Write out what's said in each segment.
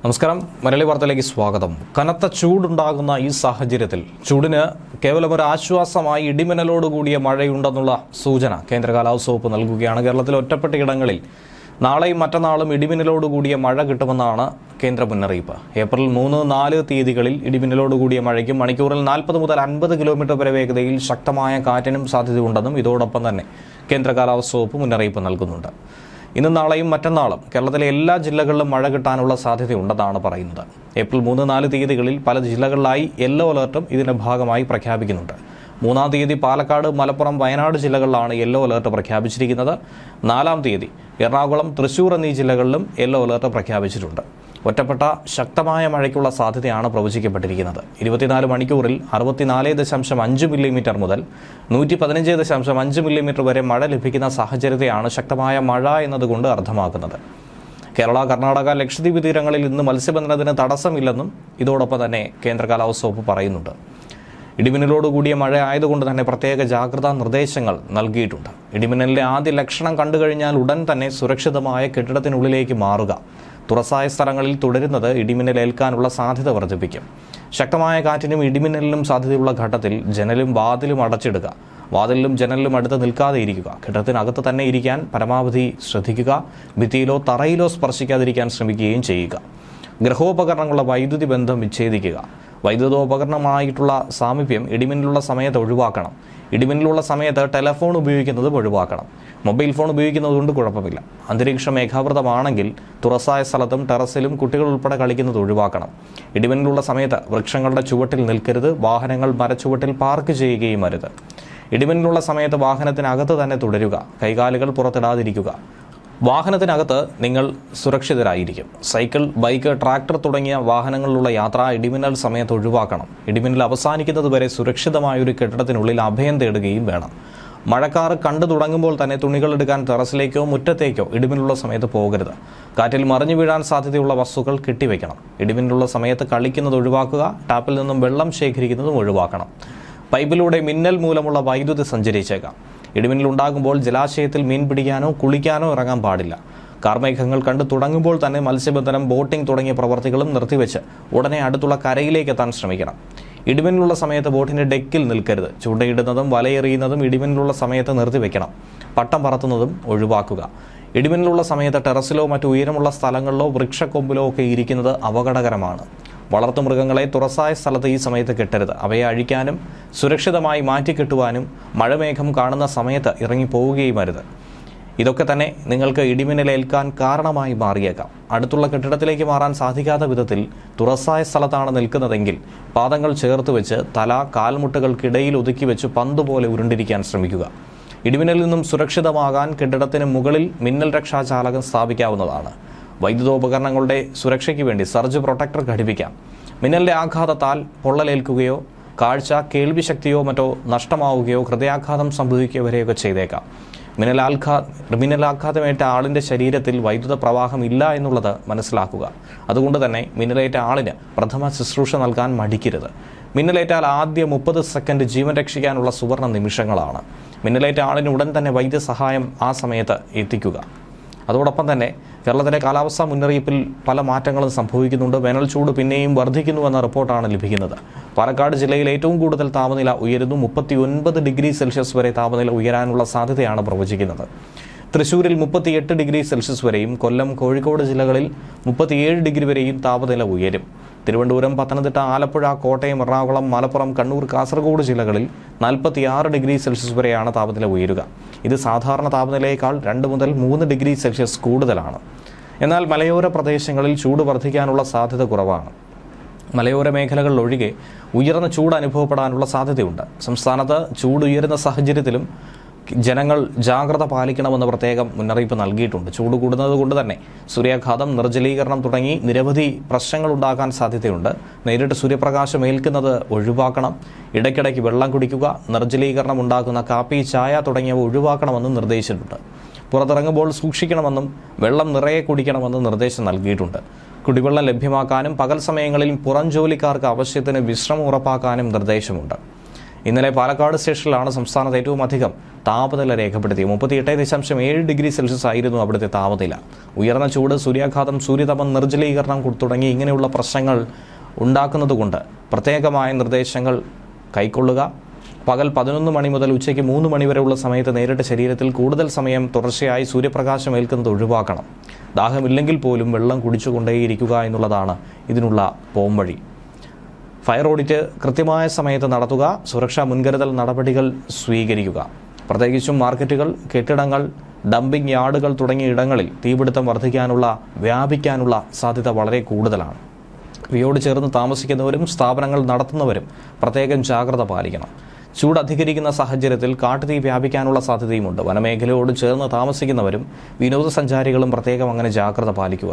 നമസ്കാരം. മലയാളി വാർത്തയിലേക്ക് സ്വാഗതം. കനത്ത ചൂടുണ്ടാകുന്ന ഈ സാഹചര്യത്തിൽ ചൂടിന് കേവലം ഒരു ആശ്വാസമായി ഇടിമിന്നലോടുകൂടിയ മഴയുണ്ടെന്നുള്ള സൂചന കേന്ദ്ര കാലാവസ്ഥാ വകുപ്പ് നൽകുകയാണ്. കേരളത്തിൽ ഒറ്റപ്പെട്ട ഇടങ്ങളിൽ നാളെയും മറ്റന്നാളും ഇടിമിന്നലോടുകൂടിയ മഴ കിട്ടുമെന്നാണ് കേന്ദ്ര മുന്നറിയിപ്പ്. ഏപ്രിൽ 3-4 തീയതികളിൽ ഇടിമിന്നലോടുകൂടിയ മഴയ്ക്കും മണിക്കൂറിൽ 40 മുതൽ 50 കിലോമീറ്റർ വരെ വേഗതയിൽ ശക്തമായ കാറ്റിനും സാധ്യതയുണ്ടെന്നും ഇതോടൊപ്പം തന്നെ കേന്ദ്ര കാലാവസ്ഥാ വകുപ്പ് മുന്നറിയിപ്പ് നൽകുന്നുണ്ട്. ഇന്നും നാളെയും മറ്റന്നാളും കേരളത്തിലെ എല്ലാ ജില്ലകളിലും മഴ കിട്ടാനുള്ള സാധ്യതയുണ്ടെന്നാണ് പറയുന്നത്. ഏപ്രിൽ 3-4 തീയതികളിൽ പല ജില്ലകളിലായി യെല്ലോ അലർട്ടും ഇതിന്റെ ഭാഗമായി പ്രഖ്യാപിക്കുന്നുണ്ട്. 3-ാം തീയതി പാലക്കാട്, മലപ്പുറം, വയനാട് ജില്ലകളിലാണ് യെല്ലോ അലർട്ട് പ്രഖ്യാപിച്ചിരിക്കുന്നത്. 4-ാം തീയതി എറണാകുളം, തൃശൂർ എന്നീ ജില്ലകളിലും യെല്ലോ അലർട്ട് പ്രഖ്യാപിച്ചിട്ടുണ്ട്. ഒറ്റപ്പെട്ട ശക്തമായ മഴയ്ക്കുള്ള സാധ്യതയാണ് പ്രവചിക്കപ്പെട്ടിരിക്കുന്നത്. 24 മണിക്കൂറിൽ 64.5 മില്ലിമീറ്റർ മുതൽ 115.5 മില്ലിമീറ്റർ വരെ മഴ ലഭിക്കുന്ന സാഹചര്യത്തെയാണ് ശക്തമായ മഴ എന്നതുകൊണ്ട് അർത്ഥമാക്കുന്നത്. കേരള, കർണാടക, ലക്ഷദ്വീപ് തീരങ്ങളിൽ ഇന്ന് മത്സ്യബന്ധനത്തിന് തടസ്സമില്ലെന്നും ഇതോടൊപ്പം തന്നെ കേന്ദ്ര കാലാവസ്ഥാ വകുപ്പ് പറയുന്നുണ്ട്. ഇടിമിന്നലോടുകൂടിയ മഴ ആയതുകൊണ്ട് തന്നെ പ്രത്യേക ജാഗ്രതാ നിർദ്ദേശങ്ങൾ നൽകിയിട്ടുണ്ട്. ഇടിമിന്നലിന്റെ ആദ്യ ലക്ഷണം കണ്ടുകഴിഞ്ഞാൽ ഉടൻ തന്നെ സുരക്ഷിതമായ കെട്ടിടത്തിനുള്ളിലേക്ക് മാറുക. തുറസായ സ്ഥലങ്ങളിൽ തുടരുന്നത് ഇടിമിന്നലേൽക്കാനുള്ള സാധ്യത വർദ്ധിപ്പിക്കും. ശക്തമായ കാറ്റിനും ഇടിമിന്നലിനും സാധ്യതയുള്ള ഘട്ടത്തിൽ ജനലും വാതിലും അടച്ചിടുക. വാതിലിലും ജനലിലും അടുത്ത് നിൽക്കാതെ ഇരിക്കുക. കെട്ടിടത്തിനകത്ത് തന്നെ ഇരിക്കാൻ പരമാവധി ശ്രദ്ധിക്കുക. ഭിത്തിയിലോ തറയിലോ സ്പർശിക്കാതിരിക്കാൻ ശ്രമിക്കുകയും ചെയ്യുക. ഗൃഹോപകരണങ്ങളുടെ വൈദ്യുതി ബന്ധം വിച്ഛേദിക്കുക. വൈദ്യുതോപകരണമായിട്ടുള്ള സാമീപ്യം ഇടിമിന്നലുള്ള സമയത്ത് ഒഴിവാക്കണം. ഇടിമിന്നലുള്ള സമയത്ത് ടെലഫോൺ ഉപയോഗിക്കുന്നത് ഒഴിവാക്കണം. മൊബൈൽ ഫോൺ ഉപയോഗിക്കുന്നതുകൊണ്ട് കുഴപ്പമില്ല. അന്തരീക്ഷം മേഘാവൃതമാണെങ്കിൽ തുറസായ സ്ഥലത്തും ടെറസിലും കുട്ടികൾ ഉൾപ്പെടെ കളിക്കുന്നത് ഒഴിവാക്കണം. ഇടിമിന്നലുള്ള സമയത്ത് വൃക്ഷങ്ങളുടെ ചുവട്ടിൽ നിൽക്കരുത്. വാഹനങ്ങൾ മരച്ചുവട്ടിൽ പാർക്ക് ചെയ്യുകയും അരുത്. ഇടിമിന്നലുള്ള സമയത്ത് വാഹനത്തിനകത്ത് തന്നെ തുടരുക. കൈകാലുകൾ പുറത്തിടാതിരിക്കുക. വാഹനത്തിനകത്ത് നിങ്ങൾ സുരക്ഷിതരായിരിക്കും. സൈക്കിൾ, ബൈക്ക്, ട്രാക്ടർ തുടങ്ങിയ വാഹനങ്ങളിലുള്ള യാത്ര ഇടിമിന്നൽ സമയത്ത് ഒഴിവാക്കണം. ഇടിമിന്നൽ അവസാനിക്കുന്നതുവരെ സുരക്ഷിതമായൊരു കെട്ടിടത്തിനുള്ളിൽ അഭയം തേടുകയും വേണം. മഴക്കാറ് കണ്ടു തുടങ്ങുമ്പോൾ തന്നെ തുണികൾ എടുക്കാൻ ടെറസിലേക്കോ മുറ്റത്തേക്കോ ഇടിമിന്നലുള്ള സമയത്ത് പോകരുത്. കാറ്റിൽ മറിഞ്ഞു വീഴാൻ സാധ്യതയുള്ള വസ്തുക്കൾ കെട്ടിവെക്കണം. ഇടിമിന്നലുള്ള സമയത്ത് കളിക്കുന്നത് ഒഴിവാക്കുക. ടാപ്പിൽ നിന്നും വെള്ളം ശേഖരിക്കുന്നതും ഒഴിവാക്കണം. പൈപ്പിലൂടെ മിന്നൽ മൂലമുള്ള വൈദ്യുതി സഞ്ചരിച്ചേക്കാം. ഇടിമിന്നലുണ്ടാകുമ്പോൾ ജലാശയത്തിൽ മീൻ പിടിക്കാനോ കുളിക്കാനോ ഇറങ്ങാൻ പാടില്ല. കാർമേഘങ്ങൾ കണ്ടു തുടങ്ങുമ്പോൾ തന്നെ മത്സ്യബന്ധനം, ബോട്ടിംഗ് തുടങ്ങിയ പ്രവർത്തികളും നിർത്തിവെച്ച് ഉടനെ അടുത്തുള്ള കരയിലേക്ക് എത്താൻ ശ്രമിക്കണം. ഇടിമിന്നലുള്ള സമയത്ത് ബോട്ടിന്റെ ഡെക്കിൽ നിൽക്കരുത്. ചൂണ്ടയിടുന്നതും വലയെറിയുന്നതും ഇടിമിന്നലുള്ള സമയത്ത് നിർത്തിവെക്കണം. പട്ടം പറത്തുന്നതും ഒഴിവാക്കുക. ഇടിമിന്നലുള്ള സമയത്ത് ടെറസിലോ മറ്റു ഉയരമുള്ള സ്ഥലങ്ങളിലോ വൃക്ഷക്കൊമ്പിലോ ഒക്കെ ഇരിക്കുന്നത് അപകടകരമാണ്. വളർത്തുമൃഗങ്ങളെ തുറസായ സ്ഥലത്ത് ഈ സമയത്ത് കെട്ടരുത്. അവയെ അഴിക്കാനും സുരക്ഷിതമായി മാറ്റിക്കെട്ടുവാനും മഴമേഘം കാണുന്ന സമയത്ത് ഇറങ്ങിപ്പോവുകയും അരുത്. ഇതൊക്കെ തന്നെ നിങ്ങൾക്ക് ഇടിമിന്നലേൽക്കാൻ കാരണമായി മാറിയേക്കാം. അടുത്തുള്ള കെട്ടിടത്തിലേക്ക് മാറാൻ സാധിക്കാത്ത വിധത്തിൽ തുറസായ സ്ഥലത്താണ് നിൽക്കുന്നതെങ്കിൽ പാദങ്ങൾ ചേർത്ത് വെച്ച് തല കാൽമുട്ടുകൾക്കിടയിൽ ഒതുക്കി വെച്ച് പന്തുപോലെ ഉരുണ്ടിരിക്കാൻ ശ്രമിക്കുക. ഇടിമിന്നലിൽ നിന്നും സുരക്ഷിതമാകാൻ കെട്ടിടത്തിന് മുകളിൽ മിന്നൽ രക്ഷാചാലകം സ്ഥാപിക്കാവുന്നതാണ്. വൈദ്യുതോപകരണങ്ങളുടെ സുരക്ഷയ്ക്ക് വേണ്ടി സർജ് പ്രൊട്ടക്ടർ ഘടിപ്പിക്കാം. മിന്നലിന്റെ ആഘാതത്താൽ പൊള്ളലേൽക്കുകയോ കാഴ്ച, കേൾവി ശക്തിയോ മറ്റോ നഷ്ടമാവുകയോ ഹൃദയാഘാതം സംഭവിക്കുകയോ വരെയൊക്കെ ചെയ്തേക്കാം. മിന്നലാഘാതമേറ്റ ആളിന്റെ ശരീരത്തിൽ വൈദ്യുത പ്രവാഹം ഇല്ല എന്നുള്ളത് മനസ്സിലാക്കുക. അതുകൊണ്ട് തന്നെ മിന്നലേറ്റ ആളിന് പ്രഥമ ശുശ്രൂഷ നൽകാൻ മടിക്കരുത്. മിന്നലേറ്റാൽ ആദ്യ 30 സെക്കൻഡ് ജീവൻ രക്ഷിക്കാനുള്ള സുവർണ നിമിഷങ്ങളാണ്. മിന്നലേറ്റ ആളിന് ഉടൻ തന്നെ വൈദ്യസഹായം ആ സമയത്ത് എത്തിക്കുക. അതോടൊപ്പം തന്നെ കേരളത്തിലെ കാലാവസ്ഥാ മുന്നറിയിപ്പിൽ പല മാറ്റങ്ങളും സംഭവിക്കുന്നുണ്ട്. വേനൽ ചൂട് പിന്നെയും വർദ്ധിക്കുന്നുവെന്ന റിപ്പോർട്ടാണ് ലഭിക്കുന്നത്. പാലക്കാട് ജില്ലയിൽ ഏറ്റവും കൂടുതൽ താപനില ഉയരുന്നു. 39 ഡിഗ്രി സെൽഷ്യസ് വരെ താപനില ഉയരാനുള്ള സാധ്യതയാണ് പ്രവചിക്കുന്നത്. തൃശ്ശൂരിൽ 38 ഡിഗ്രി സെൽഷ്യസ് വരെയും, കൊല്ലം, കോഴിക്കോട് ജില്ലകളിൽ 37 ഡിഗ്രി വരെയും താപനില ഉയരും. തിരുവനന്തപുരം, പത്തനംതിട്ട, ആലപ്പുഴ, കോട്ടയം, എറണാകുളം, മലപ്പുറം, കണ്ണൂർ, കാസർഗോഡ് ജില്ലകളിൽ 46 ഡിഗ്രി സെൽഷ്യസ് വരെയാണ് താപനില ഉയരുക. ഇത് സാധാരണ താപനിലയേക്കാൾ 2 മുതൽ 3 ഡിഗ്രി സെൽഷ്യസ് കൂടുതലാണ്. എന്നാൽ മലയോര പ്രദേശങ്ങളിൽ ചൂട് വർദ്ധിക്കാനുള്ള സാധ്യത കുറവാണ്. മലയോര മേഖലകളിൽ ഒഴികെ ഉയർന്ന ചൂട് അനുഭവപ്പെടാനുള്ള സാധ്യതയുണ്ട്. സംസ്ഥാനത്ത് ചൂട് ഉയരുന്ന സാഹചര്യത്തിലും ജനങ്ങൾ ജാഗ്രത പാലിക്കണമെന്ന് പ്രത്യേകം മുന്നറിയിപ്പ് നൽകിയിട്ടുണ്ട്. ചൂട് കൂടുന്നത് കൊണ്ട് തന്നെ സൂര്യാഘാതം, നിർജ്ജലീകരണം തുടങ്ങി നിരവധി പ്രശ്നങ്ങൾ ഉണ്ടാകാൻ സാധ്യതയുണ്ട്. നേരിട്ട് സൂര്യപ്രകാശം ഏൽക്കുന്നത് ഒഴിവാക്കണം. ഇടയ്ക്കിടയ്ക്ക് വെള്ളം കുടിക്കുക. നിർജ്ജലീകരണം ഉണ്ടാക്കുന്ന കാപ്പി, ചായ തുടങ്ങിയവ ഒഴിവാക്കണമെന്നും നിർദ്ദേശിച്ചിട്ടുണ്ട്. പുറത്തിറങ്ങുമ്പോൾ സൂക്ഷിക്കണമെന്നും വെള്ളം നിറയെ കുടിക്കണമെന്നും നിർദ്ദേശം നൽകിയിട്ടുണ്ട്. കുടിവെള്ളം ലഭ്യമാക്കാനും പകൽ സമയങ്ങളിൽ പുറം ജോലിക്കാർക്ക് ആവശ്യത്തിന് വിശ്രമം ഉറപ്പാക്കാനും നിർദ്ദേശമുണ്ട്. ഇന്നലെ പാലക്കാട് സ്റ്റേഷനിലാണ് സംസ്ഥാനത്ത് ഏറ്റവും അധികം താപനില രേഖപ്പെടുത്തിയത്. 38.7 ഡിഗ്രി സെൽഷ്യസ് ആയിരുന്നു അവിടുത്തെ താപനില. ഉയർന്ന ചൂട്, സൂര്യാഘാതം, സൂര്യതാപം, നിർജ്ജലീകരണം തുടങ്ങി ഇങ്ങനെയുള്ള പ്രശ്നങ്ങൾ ഉണ്ടാക്കുന്നതുകൊണ്ട് പ്രത്യേകമായ നിർദ്ദേശങ്ങൾ കൈക്കൊള്ളുക. പകൽ 11 മണി മുതൽ ഉച്ചയ്ക്ക് 3 മണി വരെയുള്ള സമയത്ത് നേരിട്ട് ശരീരത്തിൽ കൂടുതൽ സമയം തുടർച്ചയായി സൂര്യപ്രകാശം ഏൽക്കുന്നത് ഒഴിവാക്കണം. ദാഹമില്ലെങ്കിൽ പോലും വെള്ളം കുടിച്ചുകൊണ്ടേയിരിക്കുക എന്നുള്ളതാണ് ഇതിനുള്ള പോംവഴി. ഫയർ ഓഡിറ്റ് കൃത്യമായ സമയത്ത് നടത്തുക. സുരക്ഷാ മുൻകരുതൽ നടപടികൾ സ്വീകരിക്കുക. പ്രത്യേകിച്ചും മാർക്കറ്റുകൾ, കെട്ടിടങ്ങൾ, ഡംപിംഗ് യാർഡുകൾ തുടങ്ങിയ ഇടങ്ങളിൽ തീപിടുത്തം വ്യാപിക്കാനുള്ള സാധ്യത വളരെ കൂടുതലാണ്. ഇവയോട് ചേർന്ന് താമസിക്കുന്നവരും സ്ഥാപനങ്ങൾ നടത്തുന്നവരും പ്രത്യേകം ജാഗ്രത പാലിക്കണം. ചൂട് അധികരിക്കുന്ന സാഹചര്യത്തിൽ കാട്ടുതീ വ്യാപിക്കാനുള്ള സാധ്യതയുമുണ്ട്. വനമേഖലയോട് ചേർന്ന് താമസിക്കുന്നവരും വിനോദസഞ്ചാരികളും പ്രത്യേകം അങ്ങനെ ജാഗ്രത പാലിക്കുക.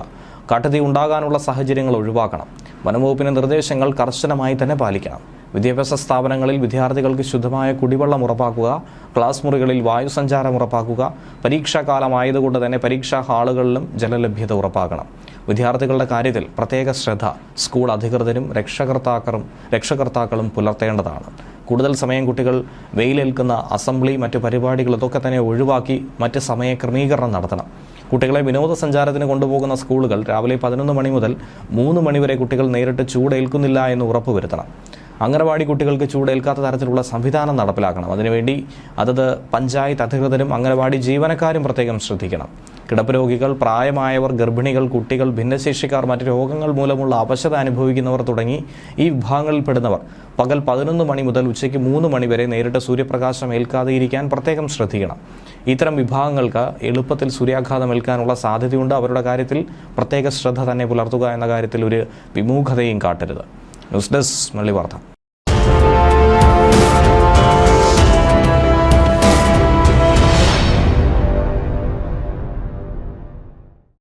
കാട്ടുതീ ഉണ്ടാകാനുള്ള സാഹചര്യങ്ങൾ ഒഴിവാക്കണം. വനംവകുപ്പിന്റെ നിർദ്ദേശങ്ങൾ കർശനമായി തന്നെ പാലിക്കണം. വിദ്യാഭ്യാസ സ്ഥാപനങ്ങളിൽ വിദ്യാർത്ഥികൾക്ക് ശുദ്ധമായ കുടിവെള്ളം ഉറപ്പാക്കുക. ക്ലാസ് മുറികളിൽ വായുസഞ്ചാരം ഉറപ്പാക്കുക. പരീക്ഷാകാലമായതുകൊണ്ട് തന്നെ പരീക്ഷാ ഹാളുകളിലും ജലലഭ്യത ഉറപ്പാക്കണം. വിദ്യാർത്ഥികളുടെ കാര്യത്തിൽ പ്രത്യേക ശ്രദ്ധ സ്കൂൾ അധികൃതരും രക്ഷകർത്താക്കളും പുലർത്തേണ്ടതാണ്. കൂടുതൽ സമയം കുട്ടികൾ വെയിലേൽക്കുന്ന അസംബ്ലി, മറ്റു പരിപാടികൾ ഇതൊക്കെ തന്നെ ഒഴിവാക്കി മറ്റ് സമയ ക്രമീകരണം നടത്തണം. കുട്ടികളെ വിനോദസഞ്ചാരത്തിന് കൊണ്ടുപോകുന്ന സ്കൂളുകൾ രാവിലെ 11 മണി മുതൽ 3 മണി വരെ കുട്ടികൾ നേരിട്ട് ചൂടേൽക്കുന്നില്ല എന്ന് ഉറപ്പുവരുത്തണം. അംഗനവാടി കുട്ടികൾക്ക് ചൂടേൽക്കാത്ത തരത്തിലുള്ള സംവിധാനം നടപ്പിലാക്കണം. അതിനുവേണ്ടി അതത് പഞ്ചായത്ത് അധികൃതരും അംഗനവാടി ജീവനക്കാരും പ്രത്യേകം ശ്രദ്ധിക്കണം. കിടപ്പ് രോഗികൾ, പ്രായമായവർ, ഗർഭിണികൾ, കുട്ടികൾ, ഭിന്നശേഷിക്കാർ, മറ്റ് രോഗങ്ങൾ മൂലമുള്ള അവശത അനുഭവിക്കുന്നവർ തുടങ്ങി ഈ വിഭാഗങ്ങളിൽപ്പെടുന്നവർ പകൽ 11 മണി മുതൽ ഉച്ചയ്ക്ക് 3 മണി വരെ നേരിട്ട് സൂര്യപ്രകാശം ഏൽക്കാതെയിരിക്കാൻ പ്രത്യേകം ശ്രദ്ധിക്കണം. ഇത്തരം വിഭാഗങ്ങൾക്ക് എളുപ്പത്തിൽ സൂര്യാഘാതം ഏൽക്കാനുള്ള സാധ്യതയുണ്ട്. അവരുടെ കാര്യത്തിൽ പ്രത്യേക ശ്രദ്ധ തന്നെ പുലർത്തുക എന്ന കാര്യത്തിൽ ഒരു വിമുഖതയും കാട്ടരുത്. ന്യൂസ് ഡെസ്ക് മലയാളി വാർത്ത.